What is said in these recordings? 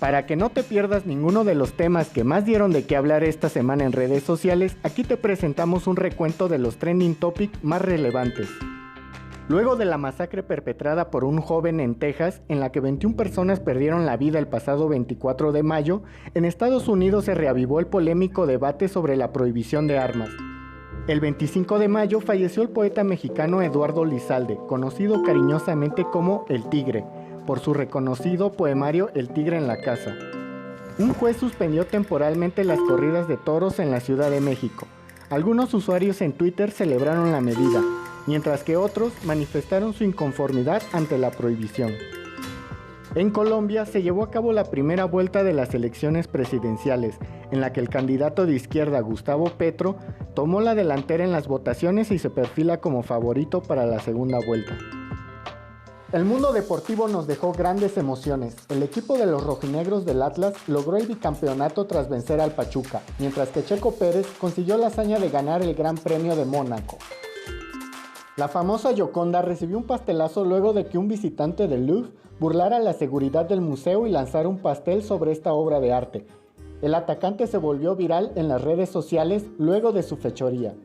Para que no te pierdas ninguno de los temas que más dieron de qué hablar esta semana en redes sociales, aquí te presentamos un recuento de los trending topics más relevantes. Luego de la masacre perpetrada por un joven en Texas, en la que 21 personas perdieron la vida el pasado 24 de mayo, en Estados Unidos se reavivó el polémico debate sobre la prohibición de armas. El 25 de mayo falleció el poeta mexicano Eduardo Lizalde, conocido cariñosamente como El Tigre, por su reconocido poemario El Tigre en la Casa. Un juez suspendió temporalmente las corridas de toros en la Ciudad de México. Algunos usuarios en Twitter celebraron la medida, mientras que otros manifestaron su inconformidad ante la prohibición. En Colombia se llevó a cabo la primera vuelta de las elecciones presidenciales, en la que el candidato de izquierda Gustavo Petro tomó la delantera en las votaciones y se perfila como favorito para la segunda vuelta. El mundo deportivo nos dejó grandes emociones. El equipo de los rojinegros del Atlas logró el bicampeonato tras vencer al Pachuca, mientras que Checo Pérez consiguió la hazaña de ganar el Gran Premio de Mónaco. La famosa Gioconda recibió un pastelazo luego de que un visitante del Louvre burlara la seguridad del museo y lanzara un pastel sobre esta obra de arte. El atacante se volvió viral en las redes sociales luego de su fechoría.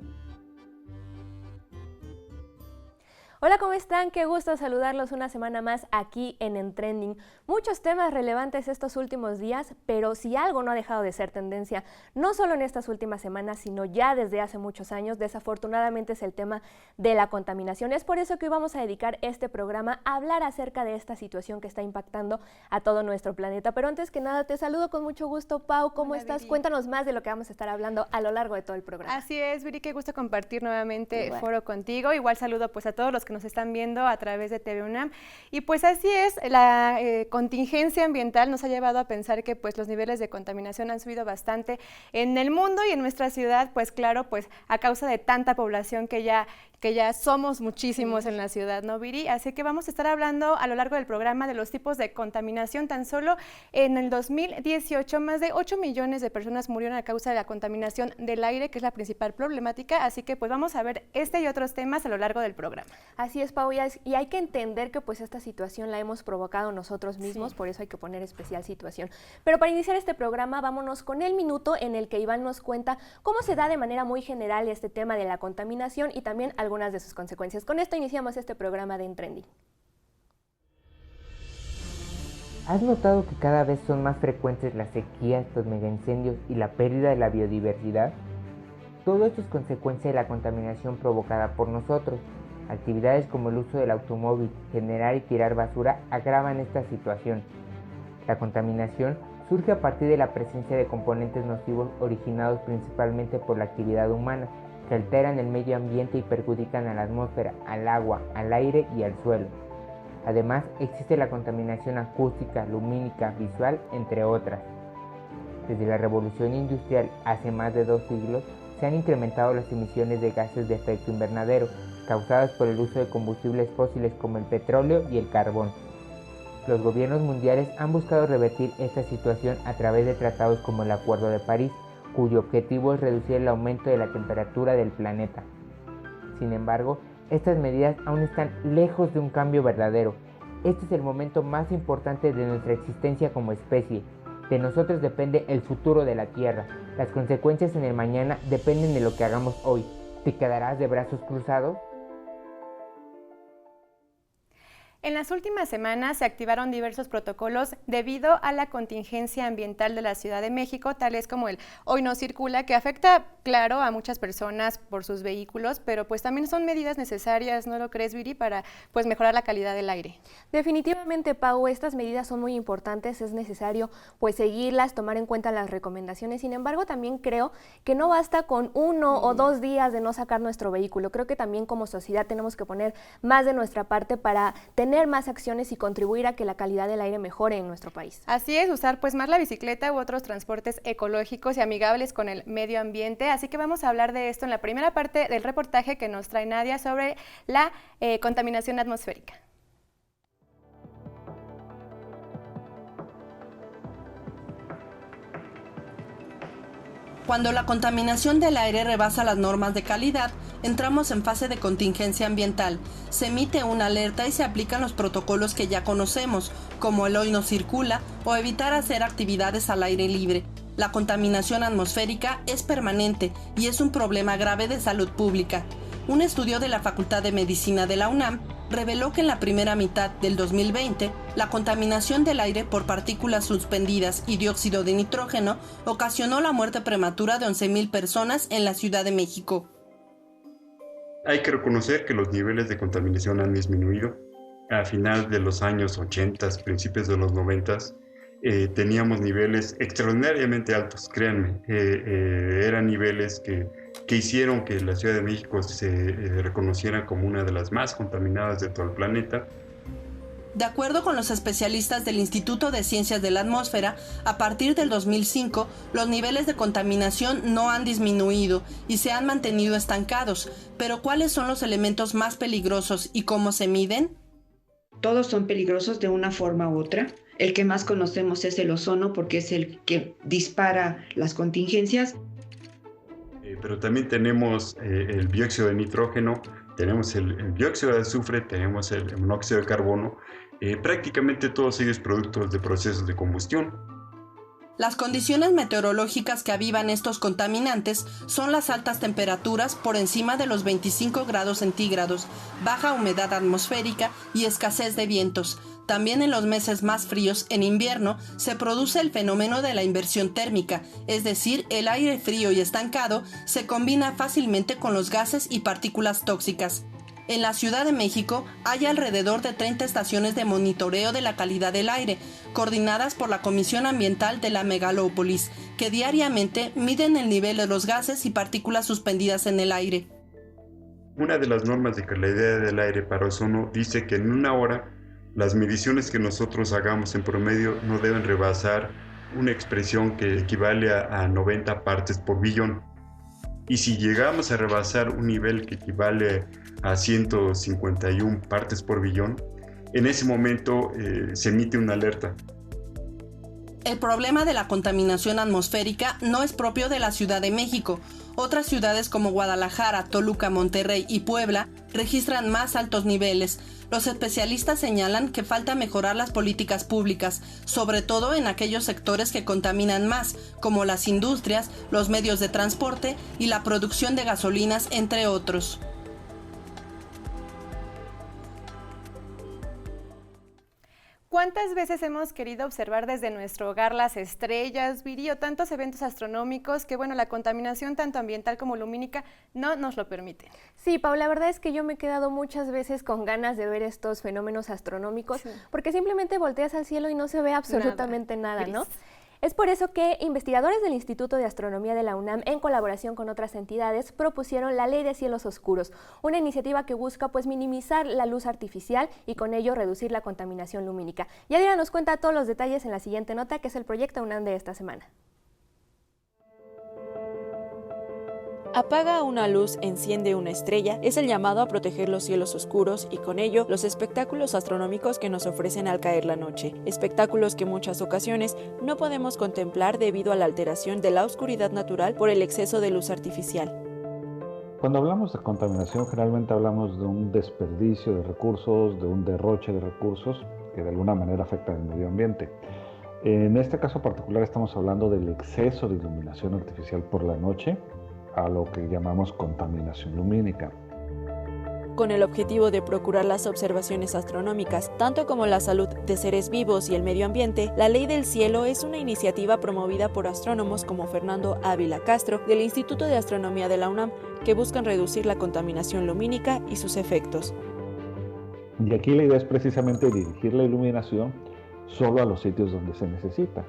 Hola, ¿cómo están? Qué gusto saludarlos una semana más aquí en Trending. Muchos temas relevantes estos últimos días, pero si algo no ha dejado de ser tendencia, no solo en estas últimas semanas, sino ya desde hace muchos años, desafortunadamente es el tema de la contaminación. Es por eso que hoy vamos a dedicar este programa a hablar acerca de esta situación que está impactando a todo nuestro planeta. Pero antes que nada, te saludo con mucho gusto, Pau. ¿Cómo estás? Viri. Cuéntanos más de lo que vamos a estar hablando a lo largo de todo el programa. Así es, Viri, qué gusto compartir nuevamente foro contigo. Igual saludo pues a todos los que nos están viendo a través de TV UNAM. Y pues así es, la contingencia ambiental nos ha llevado a pensar que pues los niveles de contaminación han subido bastante en el mundo y en nuestra ciudad, pues claro, pues a causa de tanta población que ya somos muchísimos en la ciudad, ¿no, Viri? Así que vamos a estar hablando a lo largo del programa de los tipos de contaminación. Tan solo en el 2018, más de 8 millones de personas murieron a causa de la contaminación del aire, que es la principal problemática. Así que pues vamos a ver este y otros temas a lo largo del programa. Así es, Pau, y hay que entender que pues esta situación la hemos provocado nosotros mismos, por eso hay que poner especial situación. Pero para iniciar este programa, vámonos con el minuto en el que Iván nos cuenta cómo se da de manera muy general este tema de la contaminación y también algunas de sus consecuencias. Con esto iniciamos este programa de En Trending. ¿Has notado que cada vez son más frecuentes las sequías, los megaincendios y la pérdida de la biodiversidad? Todo esto es consecuencia de la contaminación provocada por nosotros. Actividades como el uso del automóvil, generar y tirar basura agravan esta situación. La contaminación surge a partir de la presencia de componentes nocivos originados principalmente por la actividad humana, que alteran el medio ambiente y perjudican a la atmósfera, al agua, al aire y al suelo. Además, existe la contaminación acústica, lumínica, visual, entre otras. Desde la revolución industrial hace más de 2 siglos, se han incrementado las emisiones de gases de efecto invernadero, causadas por el uso de combustibles fósiles como el petróleo y el carbón. Los gobiernos mundiales han buscado revertir esta situación a través de tratados como el Acuerdo de París, cuyo objetivo es reducir el aumento de la temperatura del planeta. Sin embargo, estas medidas aún están lejos de un cambio verdadero. Este es el momento más importante de nuestra existencia como especie. De nosotros depende el futuro de la Tierra. Las consecuencias en el mañana dependen de lo que hagamos hoy. ¿Te quedarás de brazos cruzados? En las últimas semanas se activaron diversos protocolos debido a la contingencia ambiental de la Ciudad de México, tales como el Hoy No Circula, que afecta, claro, a muchas personas por sus vehículos, pero pues también son medidas necesarias, ¿no lo crees, Viri?, para pues mejorar la calidad del aire. Definitivamente, Pau, estas medidas son muy importantes, es necesario pues seguirlas, tomar en cuenta las recomendaciones. Sin embargo, también creo que no basta con 1 o 2 días de no sacar nuestro vehículo. Creo que también como sociedad tenemos que poner más de nuestra parte para tener más acciones y contribuir a que la calidad del aire mejore en nuestro país. Así es, usar pues más la bicicleta u otros transportes ecológicos y amigables con el medio ambiente. Así que vamos a hablar de esto en la primera parte del reportaje que nos trae Nadia sobre la contaminación atmosférica. Cuando la contaminación del aire rebasa las normas de calidad, entramos en fase de contingencia ambiental. Se emite una alerta y se aplican los protocolos que ya conocemos, como el hoy no circula o evitar hacer actividades al aire libre. La contaminación atmosférica es permanente y es un problema grave de salud pública. Un estudio de la Facultad de Medicina de la UNAM reveló que en la primera mitad del 2020, la contaminación del aire por partículas suspendidas y dióxido de nitrógeno ocasionó la muerte prematura de 11,000 personas en la Ciudad de México. Hay que reconocer que los niveles de contaminación han disminuido. A final de los años 80, principios de los 90, teníamos niveles extraordinariamente altos, créanme. Eran niveles que hicieron que la Ciudad de México se reconociera como una de las más contaminadas de todo el planeta. De acuerdo con los especialistas del Instituto de Ciencias de la Atmósfera, a partir del 2005, los niveles de contaminación no han disminuido y se han mantenido estancados. Pero ¿cuáles son los elementos más peligrosos y cómo se miden? Todos son peligrosos de una forma u otra. El que más conocemos es el ozono porque es el que dispara las contingencias. Pero también tenemos el dióxido de nitrógeno, tenemos el dióxido de azufre, tenemos el monóxido de carbono, prácticamente todos ellos productos de procesos de combustión. Las condiciones meteorológicas que avivan estos contaminantes son las altas temperaturas por encima de los 25 grados centígrados, baja humedad atmosférica y escasez de vientos. También en los meses más fríos, en invierno, se produce el fenómeno de la inversión térmica, es decir, el aire frío y estancado se combina fácilmente con los gases y partículas tóxicas. En la Ciudad de México hay alrededor de 30 estaciones de monitoreo de la calidad del aire, coordinadas por la Comisión Ambiental de la Megalópolis, que diariamente miden el nivel de los gases y partículas suspendidas en el aire. Una de las normas de calidad del aire para ozono dice que en una hora las mediciones que nosotros hagamos en promedio no deben rebasar una expresión que equivale a 90 partes por billón. Y si llegamos a rebasar un nivel que equivale a 151 partes por billón, en ese momento se emite una alerta. El problema de la contaminación atmosférica no es propio de la Ciudad de México. Otras ciudades como Guadalajara, Toluca, Monterrey y Puebla registran más altos niveles. Los especialistas señalan que falta mejorar las políticas públicas, sobre todo en aquellos sectores que contaminan más, como las industrias, los medios de transporte y la producción de gasolinas, entre otros. ¿Cuántas veces hemos querido observar desde nuestro hogar las estrellas, Viri, o tantos eventos astronómicos que, bueno, la contaminación tanto ambiental como lumínica no nos lo permite? Sí, Pau, la verdad es que yo me he quedado muchas veces con ganas de ver estos fenómenos astronómicos, porque simplemente volteas al cielo y no se ve absolutamente nada, ¿no? Es por eso que investigadores del Instituto de Astronomía de la UNAM, en colaboración con otras entidades, propusieron la Ley de Cielos Oscuros, una iniciativa que busca minimizar la luz artificial y con ello reducir la contaminación lumínica. Yadira nos cuenta todos los detalles en la siguiente nota, que es el proyecto UNAM de esta semana. Apaga una luz, enciende una estrella, es el llamado a proteger los cielos oscuros y con ello los espectáculos astronómicos que nos ofrecen al caer la noche. Espectáculos que en muchas ocasiones no podemos contemplar debido a la alteración de la oscuridad natural por el exceso de luz artificial. Cuando hablamos de contaminación, generalmente hablamos de un desperdicio de recursos, de un derroche de recursos que de alguna manera afectan al medio ambiente. En este caso particular estamos hablando del exceso de iluminación artificial por la noche, a lo que llamamos contaminación lumínica. Con el objetivo de procurar las observaciones astronómicas, tanto como la salud de seres vivos y el medio ambiente, la Ley del Cielo es una iniciativa promovida por astrónomos como Fernando Ávila Castro del Instituto de Astronomía de la UNAM, que buscan reducir la contaminación lumínica y sus efectos. Y aquí la idea es precisamente dirigir la iluminación solo a los sitios donde se necesita.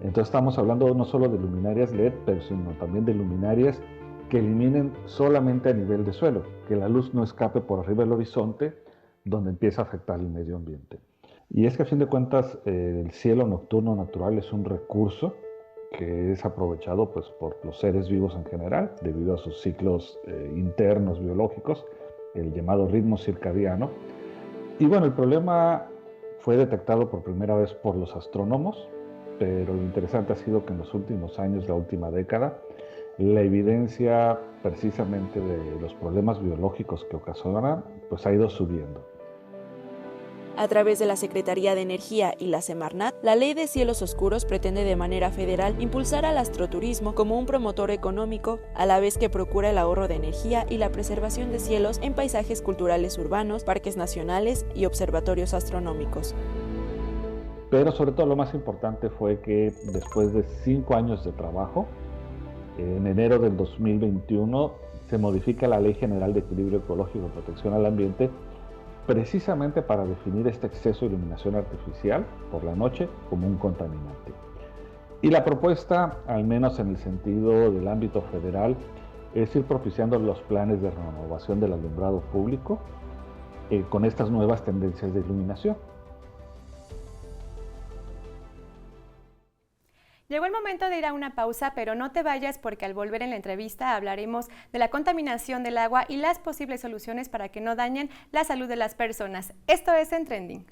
Entonces estamos hablando no solo de luminarias LED, pero sino también de luminarias que eliminen solamente a nivel de suelo, que la luz no escape por arriba del horizonte, donde empieza a afectar el medio ambiente. Y es que a fin de cuentas el cielo nocturno natural es un recurso que es aprovechado pues, por los seres vivos en general, debido a sus ciclos internos biológicos, el llamado ritmo circadiano. Y bueno, el problema fue detectado por primera vez por los astrónomos, pero lo interesante ha sido que en los últimos años, la última década, la evidencia precisamente de los problemas biológicos que ocasionan, pues ha ido subiendo. A través de la Secretaría de Energía y la Semarnat, la Ley de Cielos Oscuros pretende de manera federal impulsar al astroturismo como un promotor económico, a la vez que procura el ahorro de energía y la preservación de cielos en paisajes culturales urbanos, parques nacionales y observatorios astronómicos. Pero sobre todo lo más importante fue que después de 5 años de trabajo, en enero del 2021 se modifica la Ley General de Equilibrio Ecológico y Protección al Ambiente, precisamente para definir este exceso de iluminación artificial por la noche como un contaminante. Y la propuesta, al menos en el sentido del ámbito federal, es ir propiciando los planes de renovación del alumbrado público con estas nuevas tendencias de iluminación. Llegó el momento de ir a una pausa, pero no te vayas porque al volver en la entrevista hablaremos de la contaminación del agua y las posibles soluciones para que no dañen la salud de las personas. Esto es En Trending.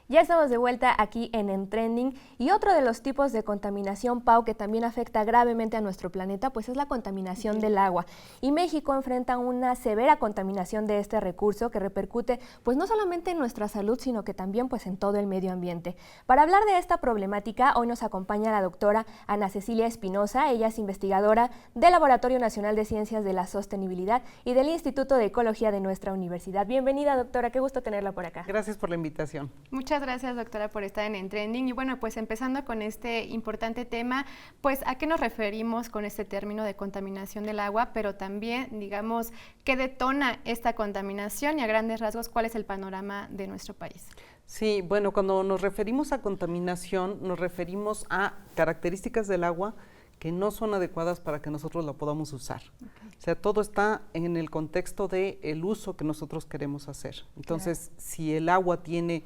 Ya estamos de vuelta aquí en Trending y otro de los tipos de contaminación, Pau, que también afecta gravemente a nuestro planeta, pues es la contaminación del agua. Y México enfrenta una severa contaminación de este recurso que repercute pues no solamente en nuestra salud, sino que también pues en todo el medio ambiente. Para hablar de esta problemática, hoy nos acompaña la doctora Ana Cecilia Espinosa. Ella es investigadora del Laboratorio Nacional de Ciencias de la Sostenibilidad y del Instituto de Ecología de nuestra universidad. Bienvenida, doctora, qué gusto tenerla por acá. Gracias por la invitación. Muchas gracias, doctora, por estar en Trending. Y bueno, pues empezando con este importante tema, pues ¿a qué nos referimos con este término de contaminación del agua? Pero también, digamos, ¿qué detona esta contaminación? Y a grandes rasgos, ¿cuál es el panorama de nuestro país? Sí, bueno, cuando nos referimos a contaminación, nos referimos a características del agua que no son adecuadas para que nosotros la podamos usar. Okay. O sea, todo está en el contexto del uso que nosotros queremos hacer. Entonces, claro, si el agua tiene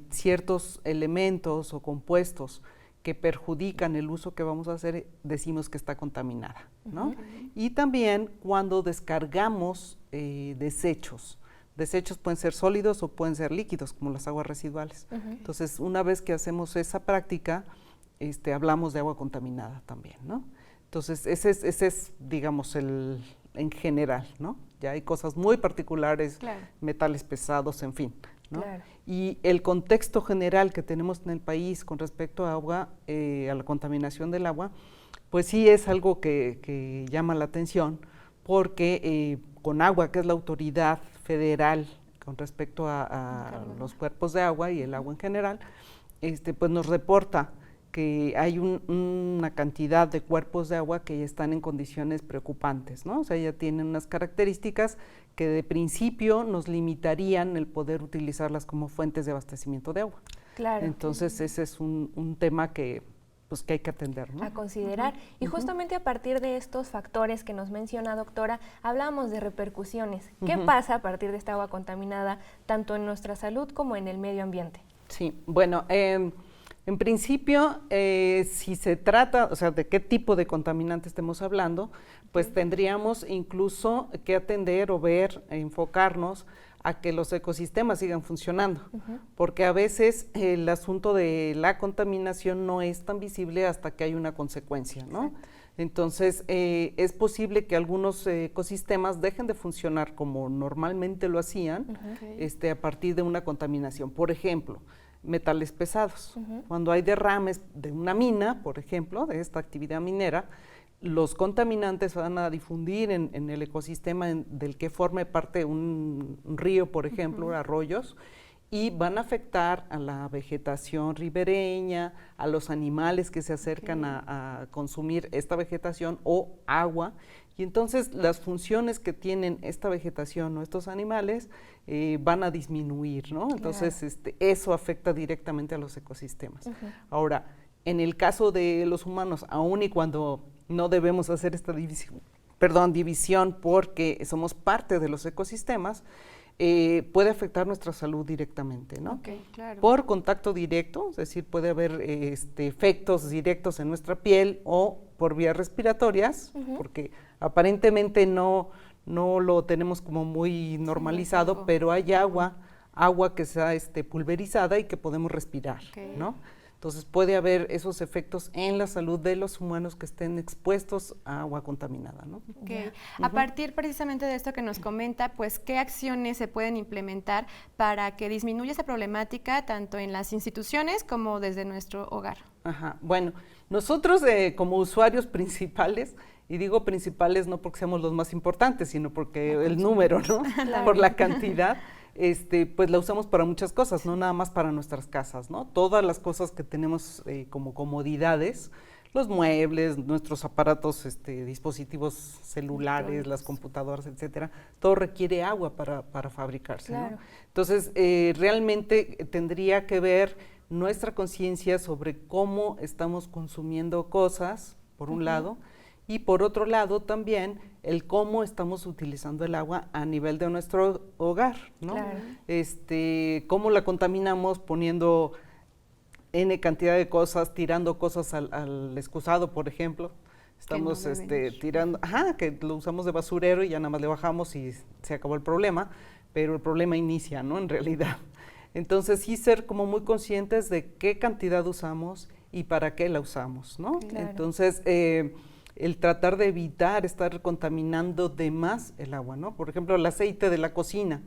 ciertos elementos o compuestos que perjudican el uso que vamos a hacer, decimos que está contaminada, ¿no? Okay. Y también cuando descargamos desechos. Desechos pueden ser sólidos o pueden ser líquidos, como las aguas residuales. Entonces, una vez que hacemos esa práctica, hablamos de agua contaminada también, ¿no? Entonces, ese es digamos, en general, ¿no? Ya hay cosas muy particulares, claro, metales pesados, en fin, ¿no? Claro. Y el contexto general que tenemos en el país con respecto a agua, a la contaminación del agua, pues sí es algo que llama la atención, porque con agua, que es la autoridad federal con respecto a los cuerpos de agua y el agua en general, pues nos reporta que hay una cantidad de cuerpos de agua que ya están en condiciones preocupantes, ¿no? O sea, ya tienen unas características que de principio nos limitarían el poder utilizarlas como fuentes de abastecimiento de agua. Claro. Entonces, ese es un tema que hay que atender, ¿no? A considerar. Y justamente a partir de estos factores que nos menciona, doctora, hablamos de repercusiones. ¿Qué pasa a partir de esta agua contaminada, tanto en nuestra salud como en el medio ambiente? Sí, bueno, en principio, si se trata, o sea, de qué tipo de contaminante estemos hablando, pues tendríamos incluso que atender o ver, enfocarnos a que los ecosistemas sigan funcionando, porque a veces el asunto de la contaminación no es tan visible hasta que hay una consecuencia, ¿no? Exacto. Entonces, es posible que algunos ecosistemas dejen de funcionar como normalmente lo hacían, a partir de una contaminación. Por ejemplo, metales pesados. Cuando hay derrames de una mina, por ejemplo, de esta actividad minera, los contaminantes van a difundir en el ecosistema del que forme parte un río, por ejemplo, arroyos, y van a afectar a la vegetación ribereña, a los animales que se acercan a consumir esta vegetación o agua. Y entonces las funciones que tienen esta vegetación o estos animales van a disminuir, ¿no? Entonces, eso afecta directamente a los ecosistemas. Ahora, en el caso de los humanos, aun y cuando no debemos hacer esta división porque somos parte de los ecosistemas, puede afectar nuestra salud directamente, ¿no? Claro. Por contacto directo, es decir, puede haber efectos directos en nuestra piel o por vías respiratorias, porque aparentemente no no lo tenemos como muy normalizado, pero hay agua que sea pulverizada y que podemos respirar, ¿no? Entonces puede haber esos efectos en la salud de los humanos que estén expuestos a agua contaminada, ¿no? A partir precisamente de esto que nos comenta, pues, ¿qué acciones se pueden implementar para que disminuya esa problemática tanto en las instituciones como desde nuestro hogar? Bueno, nosotros como usuarios principales, y digo principales no porque seamos los más importantes, sino porque el número, ¿no? Por la cantidad. Pues la usamos para muchas cosas, no nada más para nuestras casas, ¿no? Todas las cosas que tenemos como comodidades, los muebles, nuestros aparatos, dispositivos celulares, las computadoras, etcétera, todo requiere agua para fabricarse, ¿no? Entonces, realmente tendría que ver nuestra conciencia sobre cómo estamos consumiendo cosas, por un lado, y por otro lado también el cómo estamos utilizando el agua a nivel de nuestro hogar, ¿no? Cómo la contaminamos poniendo N cantidad de cosas, tirando cosas al excusado, por ejemplo. Estamos tirando, que lo usamos de basurero y ya nada más le bajamos y se acabó el problema, pero el problema inicia, ¿no? En realidad. Entonces sí ser como muy conscientes de qué cantidad usamos y para qué la usamos, ¿no? Entonces, el tratar de evitar estar contaminando de más el agua, ¿no? Por ejemplo, el aceite de la cocina.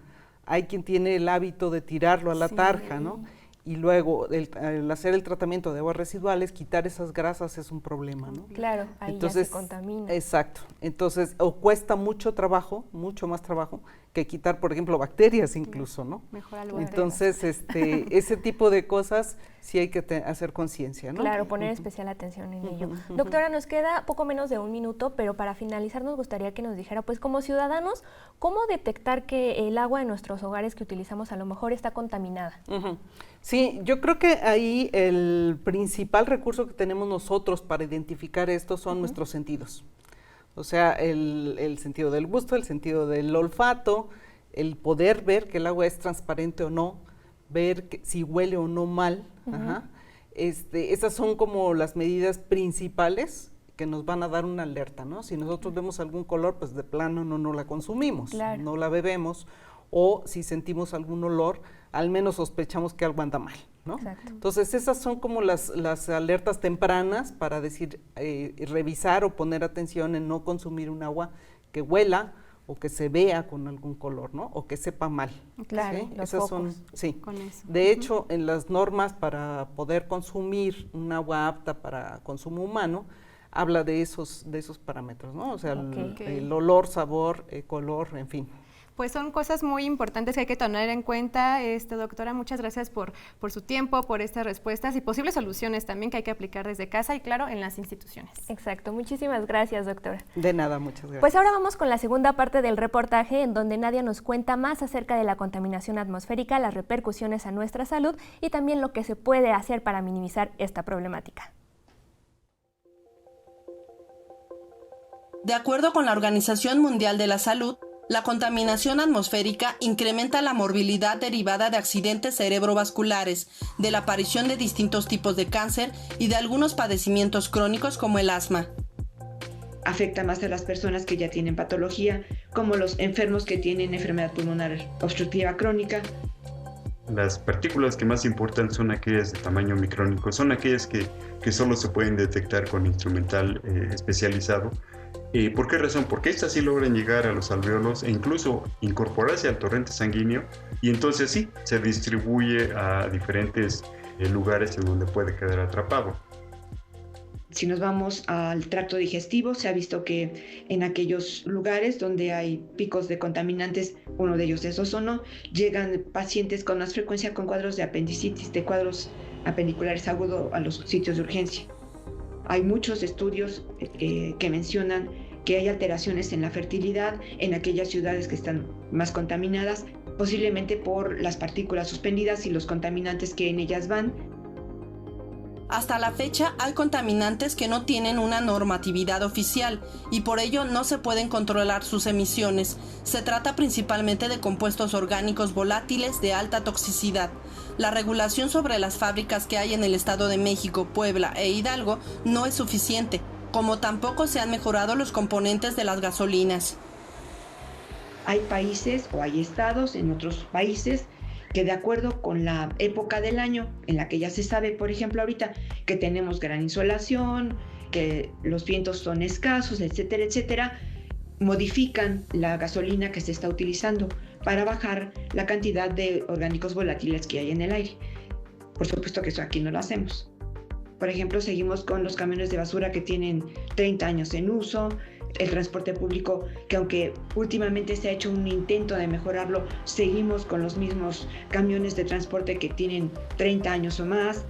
Hay quien tiene el hábito de tirarlo a la tarja, ¿no? Y luego, el hacer el tratamiento de aguas residuales, quitar esas grasas es un problema, ¿no? Claro, ahí ya se contamina. Exacto. Entonces, o cuesta mucho trabajo, mucho más trabajo, que quitar, por ejemplo, bacterias incluso, ¿no? Entonces, ese tipo de cosas sí hay que hacer conciencia, ¿no? Claro, poner especial atención en ello. Doctora, nos queda poco menos de un minuto, pero para finalizar nos gustaría que nos dijera, pues como ciudadanos, ¿cómo detectar que el agua de nuestros hogares que utilizamos a lo mejor está contaminada? Sí, yo creo que ahí el principal recurso que tenemos nosotros para identificar esto son nuestros sentidos. O sea, el sentido del gusto, el sentido del olfato, el poder ver que el agua es transparente o no, ver si huele o no mal. Esas son como las medidas principales que nos van a dar una alerta, ¿no? Si nosotros vemos algún color, pues de plano no la consumimos, no la bebemos, o si sentimos algún olor, al menos sospechamos que algo anda mal, ¿no? Entonces esas son como las alertas tempranas para decir, revisar o poner atención en no consumir un agua que huela o que se vea con algún color, ¿no? O que sepa mal. ¿Sí? Esas son, de hecho, en las normas para poder consumir un agua apta para consumo humano, habla de esos parámetros, ¿no? O sea, el olor, sabor, color, en fin. Pues son cosas muy importantes que hay que tener en cuenta, doctora. Muchas gracias por su tiempo, por estas respuestas y posibles soluciones también que hay que aplicar desde casa y, claro, en las instituciones. Exacto. Muchísimas gracias, doctora. De nada, muchas gracias. Pues ahora vamos con la segunda parte del reportaje, en donde Nadia nos cuenta más acerca de la contaminación atmosférica, las repercusiones a nuestra salud y también lo que se puede hacer para minimizar esta problemática. De acuerdo con la Organización Mundial de la Salud, la contaminación atmosférica incrementa la morbilidad derivada de accidentes cerebrovasculares, de la aparición de distintos tipos de cáncer y de algunos padecimientos crónicos como el asma. Afecta más a las personas que ya tienen patología, como los enfermos que tienen enfermedad pulmonar obstructiva crónica. Las partículas que más importan son aquellas de tamaño micrónico, son aquellas que solo se pueden detectar con instrumental especializado. ¿Por qué razón? Porque estas sí logran llegar a los alvéolos e incluso incorporarse al torrente sanguíneo y entonces sí, se distribuye a diferentes lugares en donde puede quedar atrapado. Si nos vamos al tracto digestivo, se ha visto que en aquellos lugares donde hay picos de contaminantes, uno de ellos es ozono, llegan pacientes con más frecuencia con cuadros de apendicitis, de cuadros apendiculares agudos a los sitios de urgencia. Hay muchos estudios que mencionan que hay alteraciones en la fertilidad en aquellas ciudades que están más contaminadas, posiblemente por las partículas suspendidas y los contaminantes que en ellas van. Hasta la fecha hay contaminantes que no tienen una normatividad oficial y por ello no se pueden controlar sus emisiones. Se trata principalmente de compuestos orgánicos volátiles de alta toxicidad. La regulación sobre las fábricas que hay en el Estado de México, Puebla e Hidalgo no es suficiente, como tampoco se han mejorado los componentes de las gasolinas. Hay países o hay estados en otros países que de acuerdo con la época del año en la que ya se sabe, por ejemplo, ahorita que tenemos gran insolación, que los vientos son escasos, etcétera, etcétera, modifican la gasolina que se está utilizando para bajar la cantidad de orgánicos volátiles que hay en el aire. Por supuesto que eso aquí no lo hacemos. Por ejemplo, seguimos con los camiones de basura que tienen 30 años en uso, el transporte público, que aunque últimamente se ha hecho un intento de mejorarlo, seguimos con los mismos camiones de transporte que tienen 30 años o más.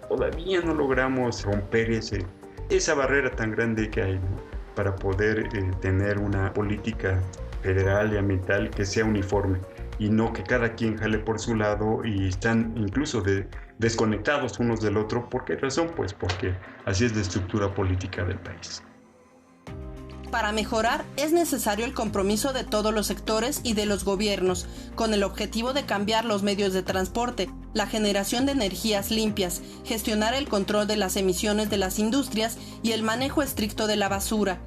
Todavía no logramos romper esa barrera tan grande que hay, ¿no?, para poder tener una política federal y ambiental que sea uniforme y no que cada quien jale por su lado y están incluso desconectados unos del otro. ¿Por qué razón? Pues porque así es la estructura política del país. Para mejorar es necesario el compromiso de todos los sectores y de los gobiernos, con el objetivo de cambiar los medios de transporte, la generación de energías limpias, gestionar el control de las emisiones de las industrias y el manejo estricto de la basura.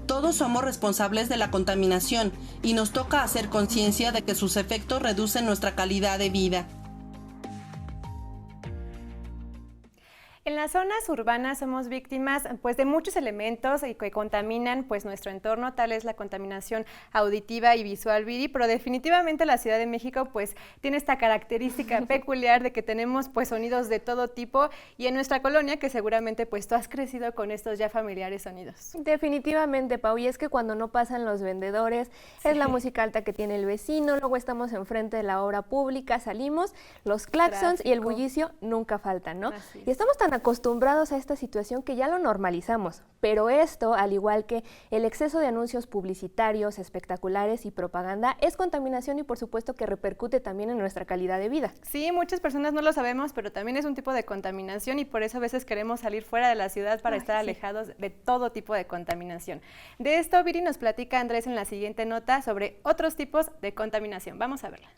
Todos somos responsables de la contaminación y nos toca hacer conciencia de que sus efectos reducen nuestra calidad de vida. En las zonas urbanas somos víctimas pues de muchos elementos que contaminan pues nuestro entorno, tal es la contaminación auditiva y visual, Viri, pero definitivamente la Ciudad de México pues tiene esta característica peculiar de que tenemos pues sonidos de todo tipo, y en nuestra colonia que seguramente pues tú has crecido con estos ya familiares sonidos. Definitivamente, Pau, y es que cuando no pasan los vendedores, sí, es la música alta que tiene el vecino, luego estamos enfrente de la obra pública, salimos, los claxons y el bullicio nunca faltan, ¿no? Y estamos tan acostumbrados a esta situación que ya lo normalizamos, pero esto, al igual que el exceso de anuncios publicitarios, espectaculares y propaganda, es contaminación y por supuesto que repercute también en nuestra calidad de vida. Sí, muchas personas no lo sabemos, pero también es un tipo de contaminación y por eso a veces queremos salir fuera de la ciudad para estar alejados de todo tipo de contaminación. De esto, Viri, nos platica Andrés en la siguiente nota sobre otros tipos de contaminación. Vamos a verla.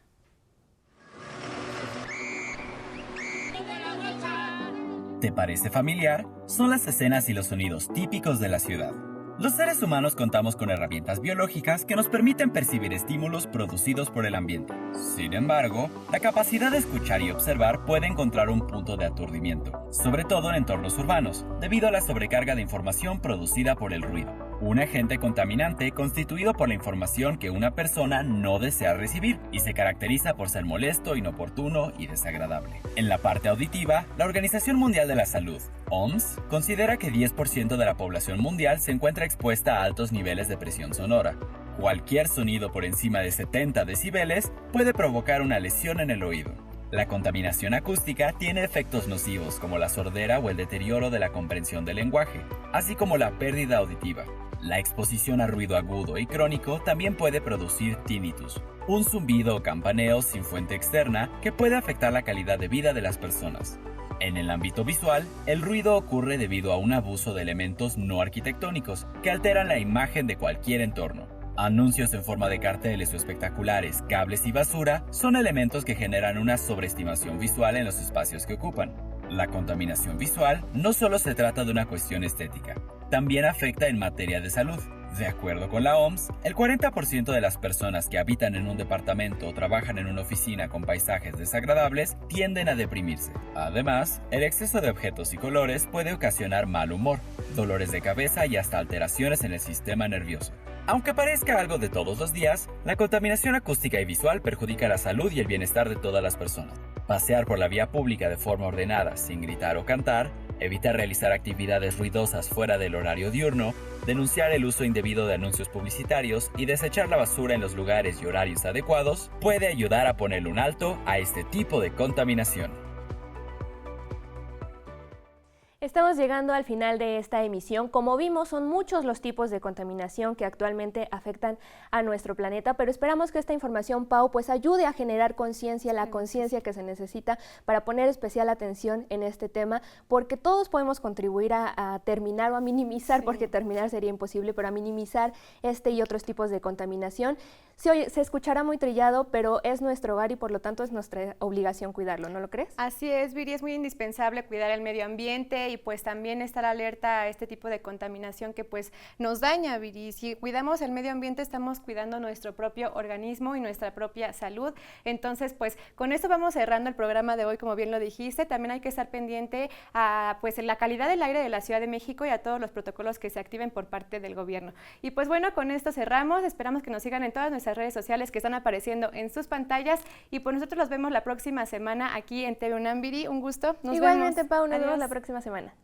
¿Te parece familiar? Son las escenas y los sonidos típicos de la ciudad. Los seres humanos contamos con herramientas biológicas que nos permiten percibir estímulos producidos por el ambiente. Sin embargo, la capacidad de escuchar y observar puede encontrar un punto de aturdimiento, sobre todo en entornos urbanos, debido a la sobrecarga de información producida por el ruido. Un agente contaminante constituido por la información que una persona no desea recibir y se caracteriza por ser molesto, inoportuno y desagradable. En la parte auditiva, la Organización Mundial de la Salud, OMS, considera que 10% de la población mundial se encuentra expuesta a altos niveles de presión sonora. Cualquier sonido por encima de 70 decibeles puede provocar una lesión en el oído. La contaminación acústica tiene efectos nocivos como la sordera o el deterioro de la comprensión del lenguaje, así como la pérdida auditiva. La exposición a ruido agudo y crónico también puede producir tinnitus, un zumbido o campaneo sin fuente externa que puede afectar la calidad de vida de las personas. En el ámbito visual, el ruido ocurre debido a un abuso de elementos no arquitectónicos que alteran la imagen de cualquier entorno. Anuncios en forma de carteles o espectaculares, cables y basura son elementos que generan una sobreestimación visual en los espacios que ocupan. La contaminación visual no solo se trata de una cuestión estética, también afecta en materia de salud. De acuerdo con la OMS, el 40% de las personas que habitan en un departamento o trabajan en una oficina con paisajes desagradables tienden a deprimirse. Además, el exceso de objetos y colores puede ocasionar mal humor, dolores de cabeza y hasta alteraciones en el sistema nervioso. Aunque parezca algo de todos los días, la contaminación acústica y visual perjudica la salud y el bienestar de todas las personas. Pasear por la vía pública de forma ordenada, sin gritar o cantar, evitar realizar actividades ruidosas fuera del horario diurno, denunciar el uso indebido de anuncios publicitarios y desechar la basura en los lugares y horarios adecuados puede ayudar a ponerle un alto a este tipo de contaminación. Estamos llegando al final de esta emisión. Como vimos, son muchos los tipos de contaminación que actualmente afectan a nuestro planeta, pero esperamos que esta información, Pau, pues ayude a generar conciencia, la conciencia que se necesita para poner especial atención en este tema, porque todos podemos contribuir a terminar o a minimizar, porque terminar sería imposible, pero a minimizar este y otros tipos de contaminación. se escuchará muy trillado, pero es nuestro hogar y por lo tanto es nuestra obligación cuidarlo, ¿no lo crees? Así es, Viri, es muy indispensable cuidar el medio ambiente y pues también estar alerta a este tipo de contaminación que pues nos daña, Viri. Si cuidamos el medio ambiente, estamos cuidando nuestro propio organismo y nuestra propia salud. Entonces, pues con esto vamos cerrando el programa de hoy, como bien lo dijiste. También hay que estar pendiente a pues la calidad del aire de la Ciudad de México y a todos los protocolos que se activen por parte del gobierno. Y pues bueno, con esto cerramos. Esperamos que nos sigan en todas nuestras redes sociales que están apareciendo en sus pantallas y pues nosotros los vemos la próxima semana aquí en TV UNAM, Viri. Un gusto. Igualmente, Pau, nos vemos la próxima semana.